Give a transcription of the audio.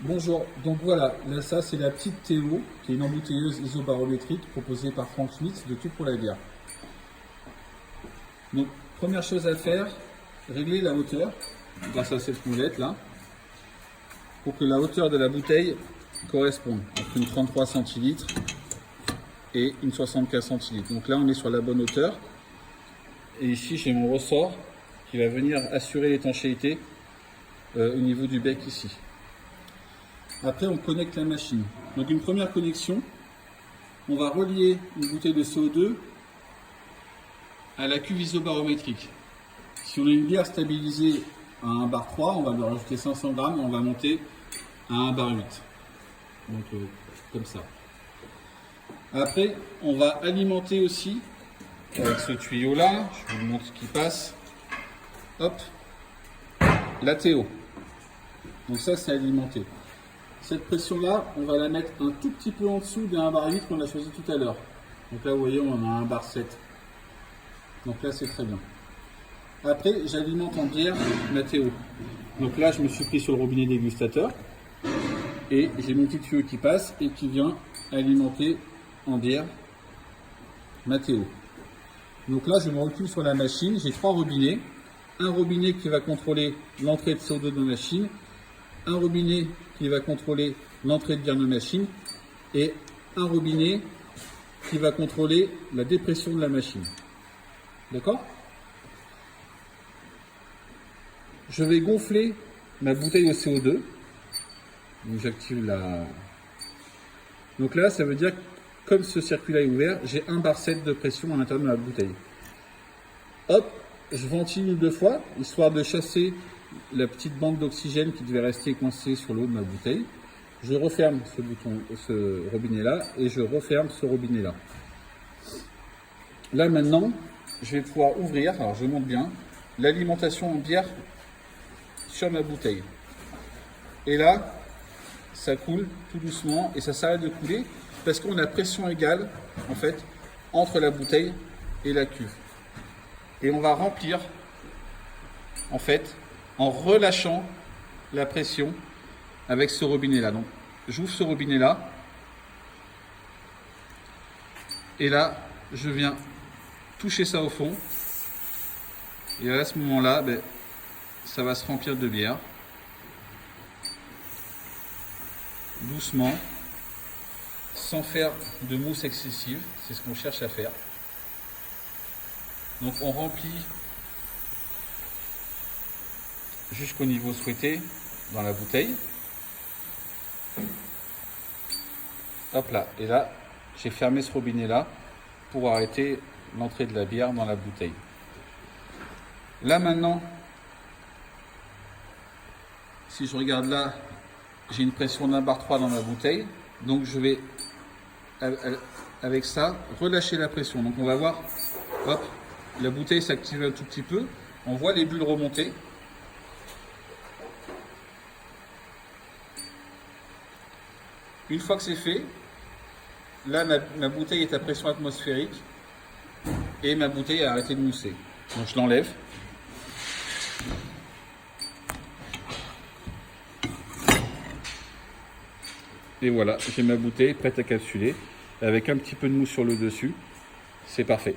Bonjour, donc voilà, là ça c'est la petite Théo, qui est une embouteilleuse isobarométrique proposée par Frank Schmitz de Tout pour la bière. Donc première chose à faire, régler la hauteur grâce à cette moulette là, pour que la hauteur de la bouteille corresponde entre une 33 centilitres et une 75 centilitres. Donc là on est sur la bonne hauteur, et ici j'ai mon ressort qui va venir assurer l'étanchéité au niveau du bec ici. Après, on connecte la machine. Donc une première connexion, on va relier une bouteille de CO2 à la cuve isobarométrique. Si on a une bière stabilisée à 1 bar 3, on va lui rajouter 500 grammes et on va monter à 1 bar 8. Donc comme ça. Après, on va alimenter aussi avec ce tuyau là, je vous montre ce qui passe. Hop, la Théo. Donc ça, c'est alimenté. Cette pression-là, on va la mettre un tout petit peu en dessous des 1 bar 8 qu'on a choisi tout à l'heure. Donc là, vous voyez, on a 1 bar 7. Donc là, c'est très bien. Après, j'alimente en bière ma Théo. Donc là, je me suis pris sur le robinet dégustateur. Et j'ai mon petit tuyau qui passe et qui vient alimenter en bière ma Théo. Donc là, je me recule sur la machine. J'ai 3 robinets. Un robinet qui va contrôler l'entrée de CO2 de ma machine. Un robinet qui va contrôler l'entrée de bière de la machine et un robinet qui va contrôler la dépression de la machine. D'accord? Je vais gonfler ma bouteille au CO2. Donc j'active la... Donc là, ça veut dire que comme ce circuit-là est ouvert, j'ai 1 bar 7 de pression à l'intérieur de ma bouteille. Hop, je ventile une 2 fois, histoire de chasser la petite bande d'oxygène qui devait rester coincée sur l'eau de ma bouteille. Je referme ce robinet-là et je referme ce robinet-là. Là maintenant, je vais pouvoir ouvrir, alors je monte bien, l'alimentation en bière sur ma bouteille. Et là, ça coule tout doucement et ça s'arrête de couler parce qu'on a pression égale en fait entre la bouteille et la cuve. Et on va remplir en fait en relâchant la pression avec ce robinet là. Donc j'ouvre ce robinet là et là je viens toucher ça au fond et à ce moment là ça va se remplir de bière doucement sans faire de mousse excessive. C'est ce qu'on cherche à faire. Donc on remplit jusqu'au niveau souhaité dans la bouteille. Hop là, et là j'ai fermé ce robinet là pour arrêter l'entrée de la bière dans la bouteille. Là maintenant, si je regarde là, j'ai une pression d'1 bar 3 dans ma bouteille, donc je vais avec ça relâcher la pression. Donc on va voir, hop, la bouteille s'active un tout petit peu, on voit les bulles remonter. Une fois que c'est fait, là ma bouteille est à pression atmosphérique et ma bouteille a arrêté de mousser. Donc je l'enlève. Et voilà, j'ai ma bouteille prête à capsuler avec un petit peu de mousse sur le dessus. C'est parfait.